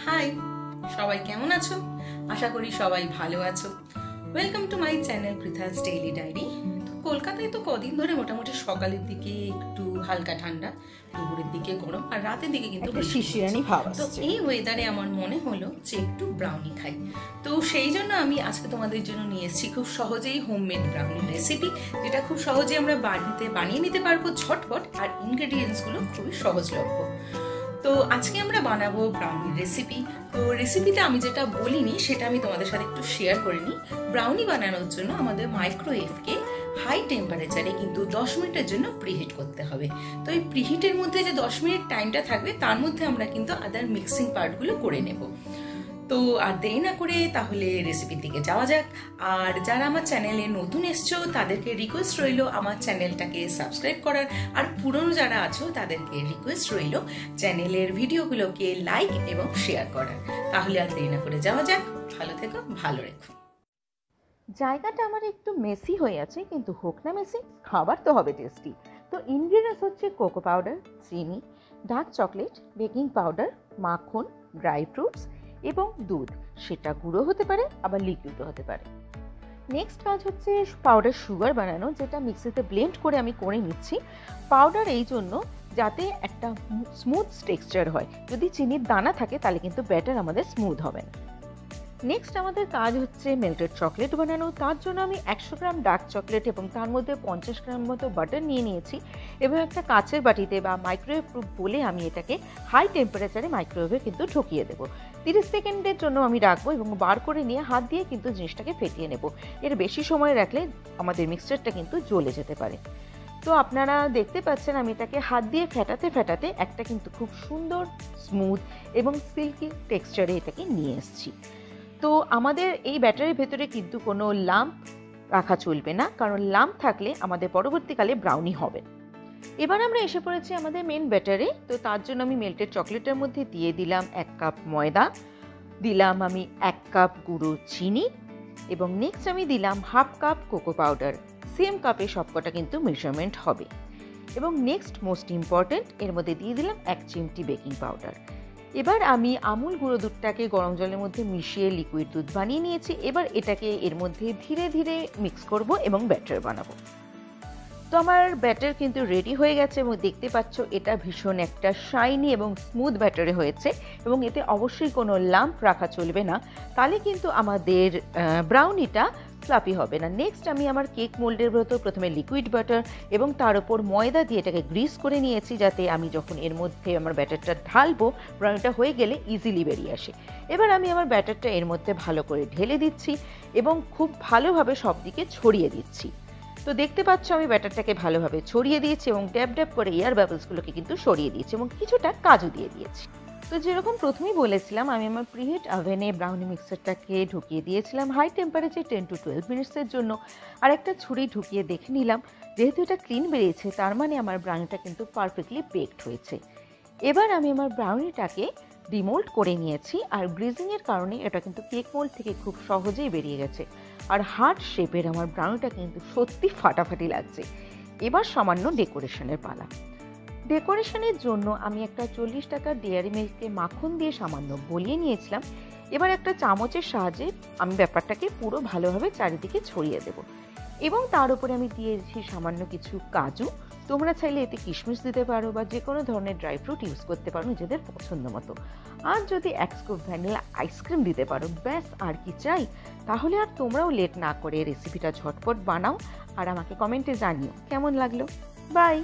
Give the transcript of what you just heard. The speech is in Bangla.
হাই, সবাই কেমন আছো? আশা করি সবাই ভালো আছো। Welcome to my channel Pritha's daily diary. কলকাতায় তো কদিন ধরে মোটামুটি সকালের দিকে একটু হালকা ঠান্ডা, দুপুরের দিকে গরম, আর রাতের দিকে কিন্তু শিশিরানি ভাব তো আসছে। এই ওয়েদারে আমার মনে হলো যে একটু ব্রাউনি খাই। তো সেই জন্য আমি আজকে তোমাদের জন্য নিয়ে এসেছি খুব সহজেই হোমমেড ব্রাউনি রেসিপি, যেটা খুব সহজেই আমরা বাড়িতে বানিয়ে নিতে পারবো ঝটপট, আর ইনগ্রেডিয়েন্টসগুলো খুবই সহজলভ্য। তো আজকে আমরা বানাবো ব্রাউনি রেসিপি। তো রেসিপিতে আমি যেটা বলিনি সেটা আমি তোমাদের সাথে একটু শেয়ার করে নিই। ব্রাউনি বানানোর জন্য আমাদের মাইক্রোওয়েভকে হাই টেম্পারেচারে কিন্তু 10 মিনিটের জন্য প্রিহিট করতে হবে। তো এই প্রিহিটের মধ্যে যে 10 মিনিট টাইমটা থাকবে তার মধ্যে আমরা কিন্তু আদার মিক্সিং পার্টগুলো করে নেব। তো আর দেরি না করে তাহলে রেসিপির দিকে যাওয়া যাক। আর যারা আমার চ্যানেলে নতুন এসছো তাদেরকে রিকোয়েস্ট রইল আমার চ্যানেলটাকে সাবস্ক্রাইব করার, আর পুরনো যারা আছো তাদেরকে রিকোয়েস্ট রইল চ্যানেলের ভিডিওগুলোকে লাইক এবং শেয়ার করার। তাহলে আর দেরি না করে যাওয়া যাক। ভালো থেকো, ভালো রেখো। জায়গাটা আমার একটু মেসি হয়ে আছে, কিন্তু হোক না মেসি, খাবার তো হবে টেস্টি। তো ইনগ্রিডিয়েন্টস হচ্ছে কোকো পাউডার, চিনি, ডার্ক চকলেট, বেকিং পাউডার, মাখন, ড্রাই ফ্রুটস এবং দুধ। সেটা গুঁড়ো হতে পারে, আবার লিকুইডও হতে পারে। নেক্সট কাজ হচ্ছে পাউডার সুগার বানানো, যেটা মিক্সিতে ব্লেন্ড করে আমি করে নিচ্ছি। পাউডার এই জন্য যাতে একটা স্মুথ টেক্সচার হয়। যদি চিনির দানা থাকে তাহলে কিন্তু ব্যাটার আমাদের স্মুথ হবে না। নেক্সট আমাদের কাজ হচ্ছে মেল্টেড চকলেট বানানো। তার জন্য আমি 100 গ্রাম ডার্ক চকলেট এবং তার মধ্যে 50 গ্রাম মতো বাটার নিয়ে নিয়েছি, এবং একটা কাচের বাটিতে বা মাইক্রোওয়েভ প্রুফ বলে আমি এটাকে হাই টেম্পারেচারে মাইক্রোওয়েভে কিন্তু ঢুকিয়ে দেবো। 30 সেকেন্ডের জন্য আমি রাখবো এবং বার করে নিয়ে হাত দিয়ে কিন্তু জিনিসটাকে ফেটিয়ে নেব। এর বেশি সময় রাখলে আমাদের মিক্সচারটা কিন্তু জ্বলে যেতে পারে। তো আপনারা দেখতে পাচ্ছেন আমি এটাকে হাত দিয়ে ফেটাতে ফেটাতে একটা কিন্তু খুব সুন্দর স্মুথ এবং সিল্কি টেক্সচারে এটাকে নিয়ে এসেছি। তো আমাদের এই ব্যাটারের ভেতরে কিন্তু কোনো লাম্প রাখা চলবে না, কারণ লাম্প থাকলে আমাদের পরবর্তীকালে ব্রাউনি হবে। এবার আমরা এসে পড়েছি আমাদের মেন ব্যাটারে। তো তার জন্য আমি মেল্টেড চকলেটের মধ্যে দিয়ে দিলাম 1 কাপ ময়দা, দিলাম আমি 1 কাপ গুঁড়ো চিনি, এবং নেক্সট আমি দিলাম 1/2 কাপ কোকো পাউডার। সেম কাপে সবকটা কিন্তু মেজারমেন্ট হবে। এবং নেক্সট মোস্ট ইম্পর্টেন্ট, এর মধ্যে দিয়ে দিলাম 1 চিমটি বেকিং পাউডার। এবার আমি আমুল গুঁড়ো দুধটাকে গরম জলের মধ্যে মিশিয়ে লিকুইড দুধ বানিয়ে নিয়েছি। এবার এটাকে এর মধ্যে ধীরে ধীরে মিক্স করব এবং ব্যাটার বানাবো। তো আমার ব্যাটার কিন্তু রেডি হয়ে গেছে, এবং দেখতে পাচ্ছ এটা ভীষণ একটা শাইনি এবং স্মুথ ব্যাটারে হয়েছে, এবং এতে অবশ্যই কোনো লাম্প রাখা চলবে না, তাহলে কিন্তু আমাদের ব্রাউনিটা ফ্লাফি হবে না। নেক্সট আমি আমার কেক মোল্ডের ভেতর প্রথমে লিকুইড বাটার এবং তার উপর ময়দা দিয়ে এটাকে গ্রিস করে নিয়েছি, যাতে আমি যখন এর মধ্যে আমার ব্যাটারটা ঢালবো ব্রাউনিটা হয়ে গেলে ইজিলি বেরিয়ে আসে। এবার আমি আমার ব্যাটারটা এর মধ্যে ভালো করে ঢেলে দিচ্ছি এবং খুব ভালোভাবে সব দিকে ছড়িয়ে দিচ্ছি। তো দেখতে পাচ্ছ আমি ব্যাটারটাকে ভালোভাবে ছড়িয়ে দিয়েছি এবং ড্যাব ড্যাব করে এয়ার বাবলসগুলোকে কিন্তু সরিয়ে দিয়েছি, এবং কিছুটা কাজু দিয়ে দিয়েছি। তো যেরকম প্রথমেই বলেছিলাম, আমি আমার প্রিহিট ওভেনে ব্রাউনি মিক্সারটাকে ঢুকিয়ে দিয়েছিলাম হাই টেম্পারেচার 10 to 12 মিনিটসের জন্য। আর একটা ছুরি ঢুকিয়ে দেখে নিলাম, যেহেতু এটা ক্লিন বেরিয়েছে তার মানে আমার ব্রাউনিটা কিন্তু পারফেক্টলি বেকড হয়েছে। এবার আমি আমার ব্রাউনিটাকে ডিমোল্ড করে নিয়েছি, আর গ্রিজিংয়ের কারণে এটা কিন্তু কেক মোল্ড থেকে খুব সহজেই বেরিয়ে গেছে। আর হার্ট শেপের আমার ব্রাউনিটা কিন্তু সত্যি ফাটাফাটি লাগছে। এবার সামান্য ডেকোরেশনের পালা। ডেকোরেশনের জন্য আমি একটা 40 টাকার ডেয়ারি মিল্ককে মাখন দিয়ে সামান্য গলিয়ে নিয়েছিলাম। এবার একটা চামচের সাহায্যে আমি ব্যাপারটাকে পুরো ভালোভাবে চারিদিকে ছড়িয়ে দেব, এবং তার উপরে আমি দিয়েছি সামান্য কিছু কাজু। তোমরা চাইলে এতে কিশমিশ দিতে পারো বা যে কোনো ধরনের ড্রাই ফ্রুট ইউজ করতে পারো নিজেদের পছন্দ মতো। আর যদি 1 স্কুপ ভ্যানিলা আইসক্রিম দিতে পারো, ব্যাস আর কি চাই। তাহলে আর তোমরাও লেট না করে রেসিপিটা ঝটপট বানাও, আর আমাকে কমেন্টে জানিও কেমন লাগলো। বাই।